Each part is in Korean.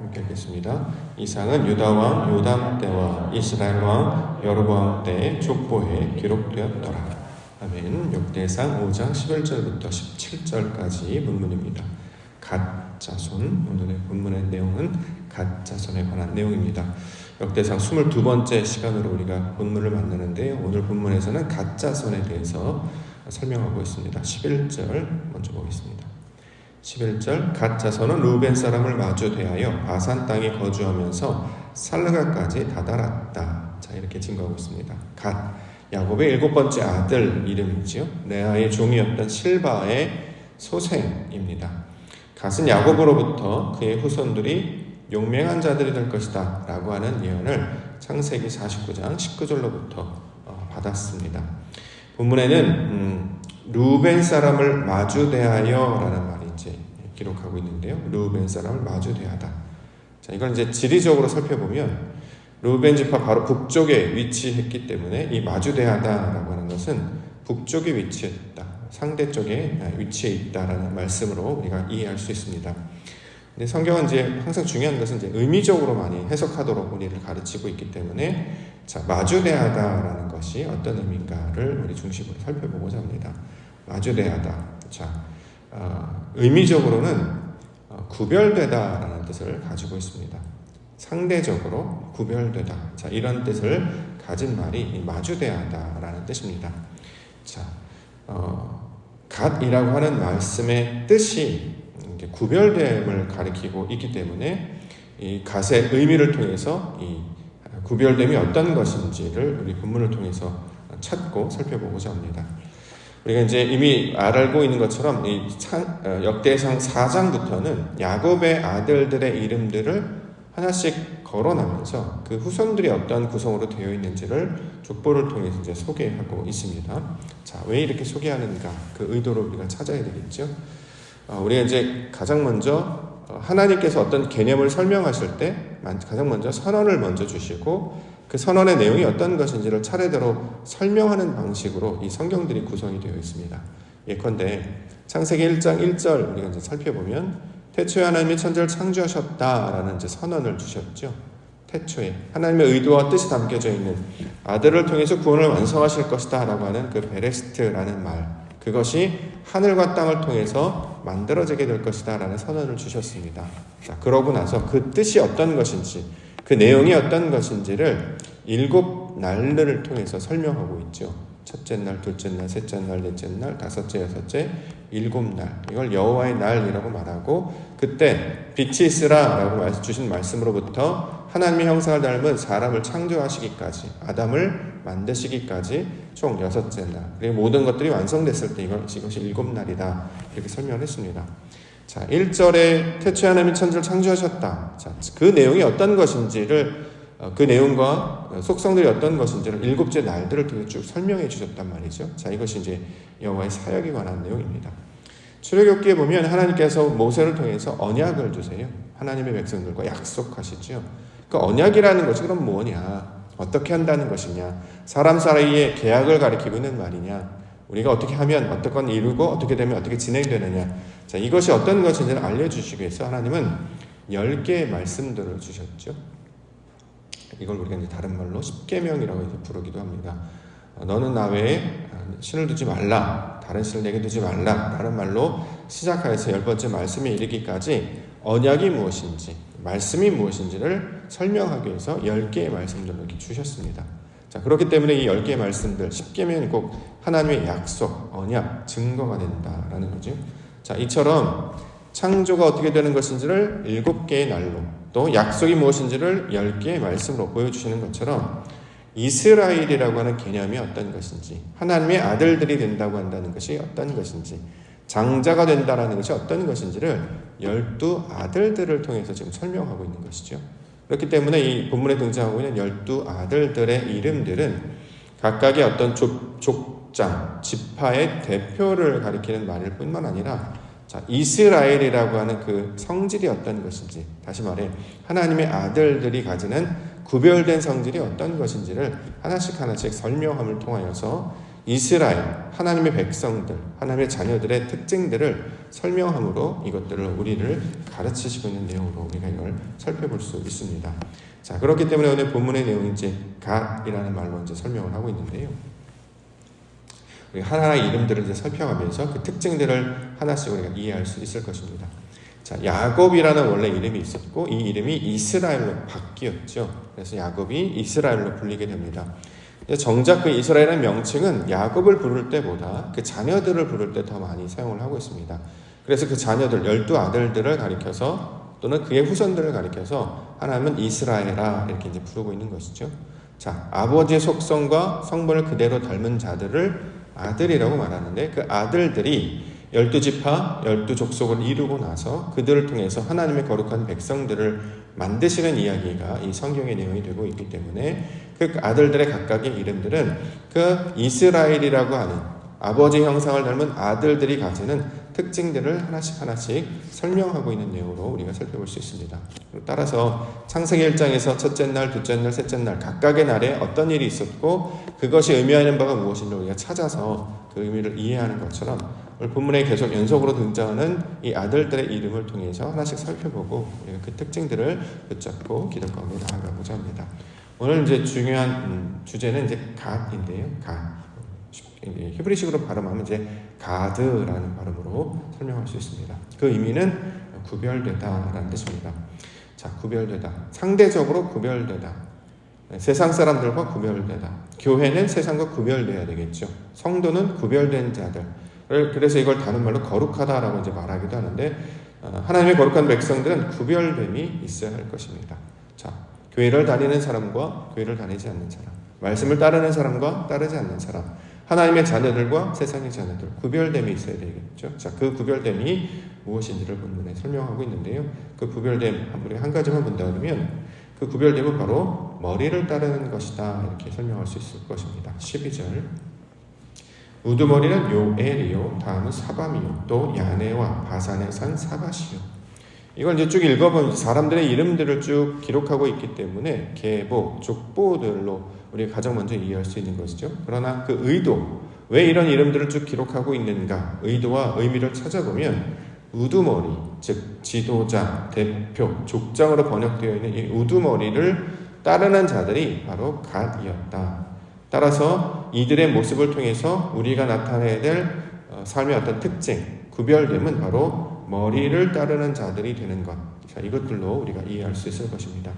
함께 읽겠습니다. 이상은 유다왕 요담 때와 이스라엘 왕 여로보암 때의 족보에 기록되었더라. 아멘. 역대상 5장 11절부터 17절까지 본문입니다. 갓 자손, 오늘의 본문의 내용은 갓 자손에 관한 내용입니다. 역대상 22번째 시간으로 우리가 본문을 만나는데요. 오늘 본문에서는 갓 자손에 대해서 설명하고 있습니다. 11절 먼저 보겠습니다. 11절 갓 자손은 루벤 사람을 마주 대하여 바산 땅에 거주하면서 살르가까지 다다랐다. 자, 이렇게 증거하고 있습니다. 갓, 야곱의 7번째 아들 이름이지요. 레아의 종이었던 실바의 소생입니다. 갓은 야곱으로부터 그의 후손들이 용맹한 자들이 될 것이다 라고 하는 예언을 창세기 49장 19절로부터 받았습니다. 본문에는 루벤 사람을 마주 대하여 라는 말이 이제 기록하고 있는데요. 루벤 사람을 마주 대하다. 자, 이걸 이제 지리적으로 살펴보면 루벤 지파 바로 북쪽에 위치했기 때문에 이 마주 대하다라고 하는 것은 북쪽에 위치했다, 상대 쪽에 위치해 있다라는 말씀으로 우리가 이해할 수 있습니다. 근데 성경은 이제 항상 중요한 것은 이제 의미적으로 많이 해석하도록 우리를 가르치고 있기 때문에 자, 마주 대하다라는 것이 어떤 의미인가를 우리 중심으로 살펴보고자 합니다. 마주 대하다. 자, 의미적으로는 구별되다라는 뜻을 가지고 있습니다. 상대적으로 구별되다. 자, 이런 뜻을 가진 말이 마주대하다라는 뜻입니다. 자, 갓이라고 하는 말씀의 뜻이 구별됨을 가리키고 있기 때문에 이 갓의 의미를 통해서 이 구별됨이 어떤 것인지를 우리 본문을 통해서 찾고 살펴보고자 합니다. 우리가 이제 이미 알고 있는 것처럼 이 역대상 4장부터는 야곱의 아들들의 이름들을 하나씩 거론하면서 그 후손들이 어떤 구성으로 되어 있는지를 족보를 통해서 이제 소개하고 있습니다. 자, 왜 이렇게 소개하는가? 그 의도를 우리가 찾아야 되겠죠. 우리가 이제 가장 먼저 하나님께서 어떤 개념을 설명하실 때 가장 먼저 선언을 먼저 주시고 그 선언의 내용이 어떤 것인지를 차례대로 설명하는 방식으로 이 성경들이 구성이 되어 있습니다. 예컨대 창세기 1장 1절 우리가 이제 살펴보면 태초에 하나님이 천지를 창조하셨다라는 이제 선언을 주셨죠. 태초에 하나님의 의도와 뜻이 담겨져 있는 아들을 통해서 구원을 완성하실 것이다 라고 하는 그 베레스트라는 말, 그것이 하늘과 땅을 통해서 만들어지게 될 것이다 라는 선언을 주셨습니다. 자, 그러고 나서 그 뜻이 어떤 것인지, 그 내용이 어떤 것인지를 7날들을 통해서 설명하고 있죠. 첫째 날, 둘째 날, 셋째 날, 넷째 날, 다섯째, 여섯째, 7날. 이걸 여호와의 날이라고 말하고 그때 빛이 있으라라고 주신 말씀으로부터 하나님의 형상을 닮은 사람을 창조하시기까지, 아담을 만드시기까지 총 6째 날. 그리고 모든 것들이 완성됐을 때 이것이 7날이다. 이렇게 설명을 했습니다. 자, 1절에 태초에 하나님이 천지를 창조하셨다. 자, 그 내용이 어떤 것인지를 그 내용과 속성들이 어떤 것인지를 7째 날들을 통해 쭉 설명해 주셨단 말이죠. 자, 이것이 이제 여호와의 사역에 관한 내용입니다. 출애굽기에 보면 하나님께서 모세를 통해서 언약을 주세요. 하나님의 백성들과 약속하시죠. 그 언약이라는 것이 그럼 뭐냐? 어떻게 한다는 것이냐? 사람 사이의 계약을 가리키고 있는 말이냐? 우리가 어떻게 하면 어떤 건 이루고 어떻게 되면 어떻게 진행되느냐? 자, 이것이 어떤 것인지를 알려주시기 위해서 하나님은 10개의 말씀들을 주셨죠. 이걸 우리가 이제 다른 말로 십계명이라고 이제 부르기도 합니다. 너는 나 외에 신을 두지 말라, 다른 신을 내게 두지 말라 라는 말로 시작하여서 10번째 말씀에 이르기까지 언약이 무엇인지, 말씀이 무엇인지를 설명하기 위해서 10개의 말씀들을 이렇게 주셨습니다. 자, 그렇기 때문에 이 10개의 말씀들, 십계명이 꼭 하나님의 약속, 언약, 증거가 된다라는 거죠. 자, 이처럼 창조가 어떻게 되는 것인지를 7개의 날로, 또 약속이 무엇인지를 10개의 말씀으로 보여주시는 것처럼 이스라엘이라고 하는 개념이 어떤 것인지, 하나님의 아들들이 된다고 한다는 것이 어떤 것인지, 장자가 된다는 것이 어떤 것인지를 12아들들을 통해서 지금 설명하고 있는 것이죠. 그렇기 때문에 이 본문에 등장하고 있는 12아들들의 이름들은 각각의 어떤 족장, 지파의 대표를 가리키는 말일 뿐만 아니라 자, 이스라엘이라고 하는 그 성질이 어떤 것인지, 다시 말해 하나님의 아들들이 가지는 구별된 성질이 어떤 것인지를 하나씩 하나씩 설명함을 통하여서 이스라엘, 하나님의 백성들, 하나님의 자녀들의 특징들을 설명함으로 이것들을 우리를 가르치시고 있는 내용으로 우리가 이걸 살펴볼 수 있습니다. 자, 그렇기 때문에 오늘 본문의 내용이 이제 갓이라는 말로 이제 설명을 하고 있는데요. 우리 하나하나의 이름들을 이제 살펴가면서 그 특징들을 하나씩 우리가 이해할 수 있을 것입니다. 자, 야곱이라는 원래 이름이 있었고 이 이름이 이스라엘로 바뀌었죠. 그래서 야곱이 이스라엘로 불리게 됩니다. 정작 그 이스라엘의 명칭은 야곱을 부를 때보다 그 자녀들을 부를 때 더 많이 사용을 하고 있습니다. 그래서 그 자녀들 12아들들을 가리켜서 또는 그의 후손들을 가리켜서 하나님은 이스라엘아 이렇게 이제 부르고 있는 것이죠. 자, 아버지의 속성과 성분을 그대로 닮은 자들을 아들이라고 말하는데 그 아들들이 12지파, 12족속을 이루고 나서 그들을 통해서 하나님의 거룩한 백성들을 만드시는 이야기가 이 성경의 내용이 되고 있기 때문에 그 아들들의 각각의 이름들은 그 이스라엘이라고 하는 아버지 형상을 닮은 아들들이 가지는 특징들을 하나씩 설명하고 있는 내용으로 우리가 살펴볼 수 있습니다. 따라서 창세기 1장에서 첫째 날, 둘째 날, 셋째 날 각각의 날에 어떤 일이 있었고 그것이 의미하는 바가 무엇인지 우리가 찾아서 그 의미를 이해하는 것처럼 오늘 본문에 계속 연속으로 등장하는 이 아들들의 이름을 통해서 하나씩 살펴보고 우리가 그 특징들을 붙잡고 기도 가운데 나아가고자 합니다. 오늘 이제 중요한 주제는 이제 갓인데요. 갓. 히브리식으로 발음하면 이제 가드라는 발음으로 설명할 수 있습니다. 그 의미는 구별되다라는 뜻입니다. 자, 구별되다. 상대적으로 구별되다. 세상 사람들과 구별되다. 교회는 세상과 구별되어야 되겠죠. 성도는 구별된 자들. 그래서 이걸 다른 말로 거룩하다라고 이제 말하기도 하는데 하나님의 거룩한 백성들은 구별됨이 있어야 할 것입니다. 자, 교회를 다니는 사람과 교회를 다니지 않는 사람, 말씀을 따르는 사람과 따르지 않는 사람, 하나님의 자녀들과 세상의 자녀들 구별됨이 있어야 되겠죠. 자, 그 구별됨이 무엇인지를 본문에 설명하고 있는데요. 그 구별됨 우리 한 가지만 본다 그러면 그 구별됨은 바로 머리를 따르는 것이다 이렇게 설명할 수 있을 것입니다. 12절 우두머리는 요엘이요 다음은 사밤이요 또 야네와 바산에 산 사바시요. 이걸 이제 쭉 읽어보면 사람들의 이름들을 쭉 기록하고 있기 때문에 계보, 족보들로 우리가 가장 먼저 이해할 수 있는 것이죠. 그러나 그 의도, 왜 이런 이름들을 쭉 기록하고 있는가 의도와 의미를 찾아보면 우두머리, 즉 지도자, 대표, 족장으로 번역되어 있는 이 우두머리를 따르는 자들이 바로 갓이었다. 따라서 이들의 모습을 통해서 우리가 나타내야 될 삶의 어떤 특징, 구별됨은 바로 머리를 따르는 자들이 되는 것. 자, 이것들로 우리가 이해할 수 있을 것입니다.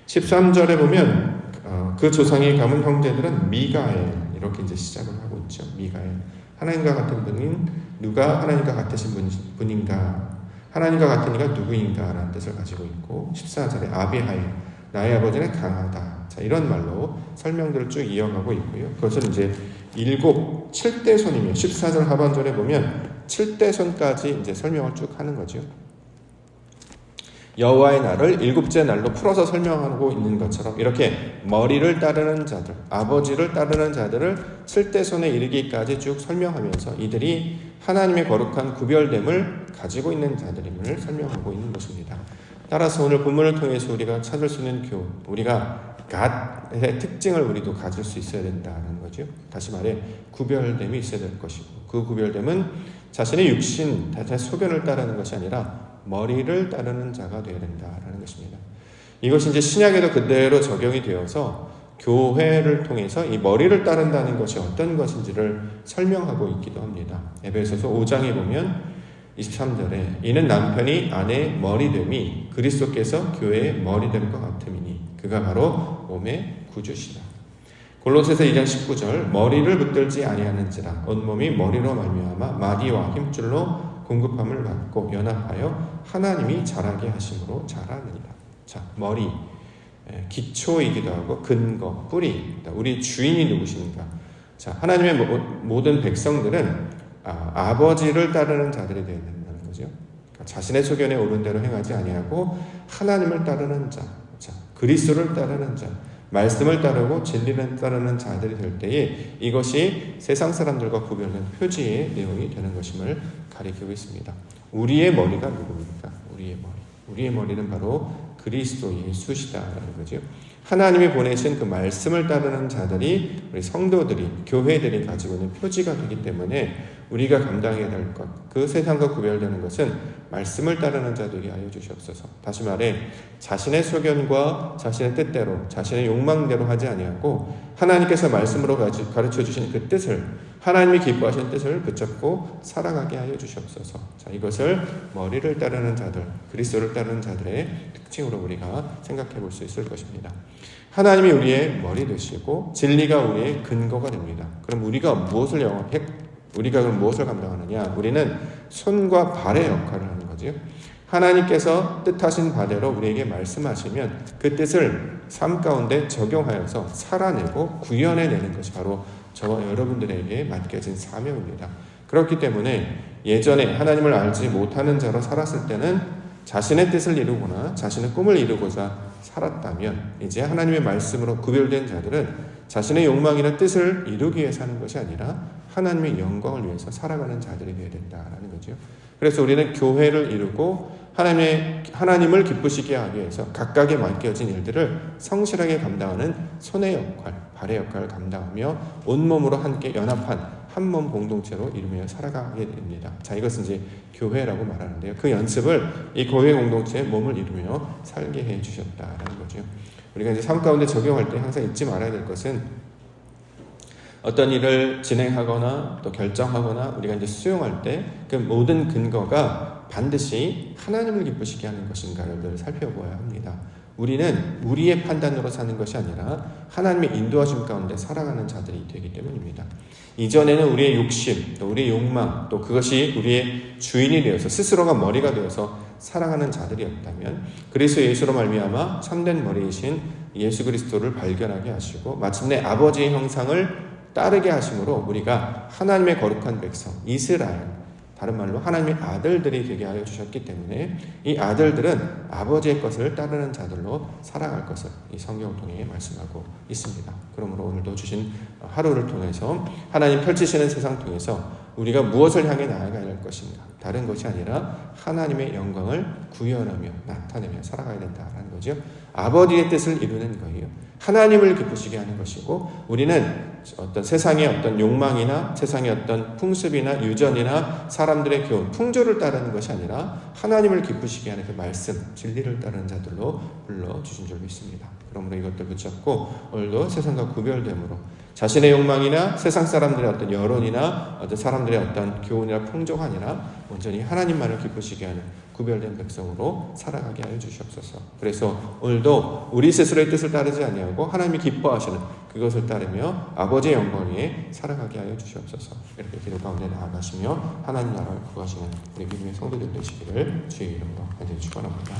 13절에 보면 그 조상이 가문 형제들은 미가엘 이렇게 이제 시작을 하고 있죠. 미가엘. 하나님과 같은 분인 누가 하나님과 같으신 분인가? 하나님과 같은 이가 누구인가? 라는 뜻을 가지고 있고 14절에 아비하일 나의 아버지는 강하다. 자, 이런 말로 설명들을 쭉 이어가고 있고요. 그것은 이제 7대손이며 14절 하반절에 보면 7대손까지 이제 설명을 쭉 하는 거죠. 여호와의 날을 7째 날로 풀어서 설명하고 있는 것처럼 이렇게 머리를 따르는 자들, 아버지를 따르는 자들을 7대손에 이르기까지 쭉 설명하면서 이들이 하나님의 거룩한 구별됨을 가지고 있는 자들임을 설명하고 있는 것입니다. 따라서 오늘 본문을 통해서 우리가 찾을 수 있는 교훈, 우리가 갓의 특징을 우리도 가질 수 있어야 된다는 거죠. 다시 말해 구별됨이 있어야 될 것이고 그 구별됨은 자신의 육신, 자신의 소견을 따르는 것이 아니라 머리를 따르는 자가 되어야 된다라는 것입니다. 이것이 이제 신약에도 그대로 적용이 되어서 교회를 통해서 이 머리를 따른다는 것이 어떤 것인지를 설명하고 있기도 합니다. 에베소서 5장에 보면 23절에 이는 남편이 아내의 머리됨이 그리스도께서 교회의 머리됨과 같음이니 그가 바로 몸의 구주시라. 골로새서 2장 19절 머리를 붙들지 아니하는지라 온몸이 머리로 말미암아 마디와 힘줄로 공급함을 받고 연합하여 하나님이 자라게 하심으로 자라느니라. 자, 머리 기초이기도 하고 근거, 뿌리. 우리 주인이 누구신가? 자, 하나님의 모든 백성들은 아버지를 따르는 자들이 되어야 된다는 거죠. 그러니까 자신의 소견에 옳은 대로 행하지 아니하고 하나님을 따르는 자, 그리스도를 따르는 자, 말씀을 따르고 진리를 따르는 자들이 될 때에 이것이 세상 사람들과 구별된 표지의 내용이 되는 것임을 가리키고 있습니다. 우리의 머리가 누굽니까? 우리의 머리는 바로 그리스도 예수시다라는 거죠. 하나님이 보내신 그 말씀을 따르는 자들이 우리 성도들이 교회들이 가지고 있는 표지가 되기 때문에 우리가 감당해야 될 것, 그 세상과 구별되는 것은 말씀을 따르는 자 되게 하여 주시옵소서. 다시 말해 자신의 소견과 자신의 뜻대로 자신의 욕망대로 하지 아니하고 하나님께서 말씀으로 가르쳐 주신 그 뜻을, 하나님이 기뻐하시는 뜻을 붙잡고 살아가게 하여 주시옵소서. 자, 이것을 머리를 따르는 자들, 그리스도를 따르는 자들의 특징으로 우리가 생각해 볼 수 있을 것입니다. 하나님이 우리의 머리 되시고 진리가 우리의 근거가 됩니다. 그럼 우리가 그럼 무엇을 감당하느냐? 우리는 손과 발의 역할을 하는 거죠. 하나님께서 뜻하신 바대로 우리에게 말씀하시면 그 뜻을 삶 가운데 적용하여서 살아내고 구현해내는 것이 바로 저와 여러분들에게 맡겨진 사명입니다. 그렇기 때문에 예전에 하나님을 알지 못하는 자로 살았을 때는 자신의 뜻을 이루거나 자신의 꿈을 이루고자 살았다면, 이제 하나님의 말씀으로 구별된 자들은 자신의 욕망이나 뜻을 이루기 위해 사는 것이 아니라 하나님의 영광을 위해서 살아가는 자들이 되어야 된다라는 거죠. 그래서 우리는 교회를 이루고 하나님을 기쁘시게 하기 위해서 각각에 맡겨진 일들을 성실하게 감당하는 손의 역할, 발의 역할을 감당하며 온몸으로 함께 연합한 한 몸 공동체로 이루며 살아가게 됩니다. 자, 이것은 이제 교회라고 말하는데요. 그 연습을 이 교회 공동체의 몸을 이루며 살게 해 주셨다라는 거죠. 우리가 이제 삶 가운데 적용할 때 항상 잊지 말아야 될 것은 어떤 일을 진행하거나 또 결정하거나 우리가 이제 수용할 때 그 모든 근거가 반드시 하나님을 기쁘시게 하는 것인가를 살펴보아야 합니다. 우리는 우리의 판단으로 사는 것이 아니라 하나님의 인도하심 가운데 살아가는 자들이 되기 때문입니다. 이전에는 우리의 욕심, 또 우리의 욕망, 또 그것이 우리의 주인이 되어서 스스로가 머리가 되어서 살아가는 자들이었다면 그리스도 예수로 말미암아 참된 머리이신 예수 그리스도를 발견하게 하시고 마침내 아버지의 형상을 따르게 하심으로 우리가 하나님의 거룩한 백성, 이스라엘, 다른 말로 하나님의 아들들이 되게 하여 주셨기 때문에 이 아들들은 아버지의 것을 따르는 자들로 살아갈 것을 이 성경을 통해 말씀하고 있습니다. 그러므로 오늘도 주신 하루를 통해서 하나님 펼치시는 세상 통해서 우리가 무엇을 향해 나아가야 할 것인가, 다른 것이 아니라 하나님의 영광을 구현하며 나타내며 살아가야 된다는 거죠. 아버지의 뜻을 이루는 거예요. 하나님을 기쁘시게 하는 것이고, 우리는 어떤 세상의 어떤 욕망이나 세상의 어떤 풍습이나 유전이나 사람들의 교훈, 풍조를 따르는 것이 아니라 하나님을 기쁘시게 하는 그 말씀, 진리를 따르는 자들로 불러주신 줄 믿습니다. 그러므로 이것들 붙잡고 오늘도 세상과 구별됨으로 자신의 욕망이나 세상 사람들의 어떤 여론이나 어떤 사람들의 어떤 교훈이나 풍조가 아니라 온전히 하나님만을 기쁘시게 하는 구별된 백성으로 살아가게 하여 주시옵소서. 그래서 오늘도 우리 스스로의 뜻을 따르지 아니하고 하나님이 기뻐하시는 그것을 따르며 아버지의 영광을 위해 살아가게 하여 주시옵소서. 이렇게 기도 가운데 나아가시며 하나님 나라를 구하시는 우리 믿음의 성도들 되시기를 주의 이름으로 간절히 축원합니다.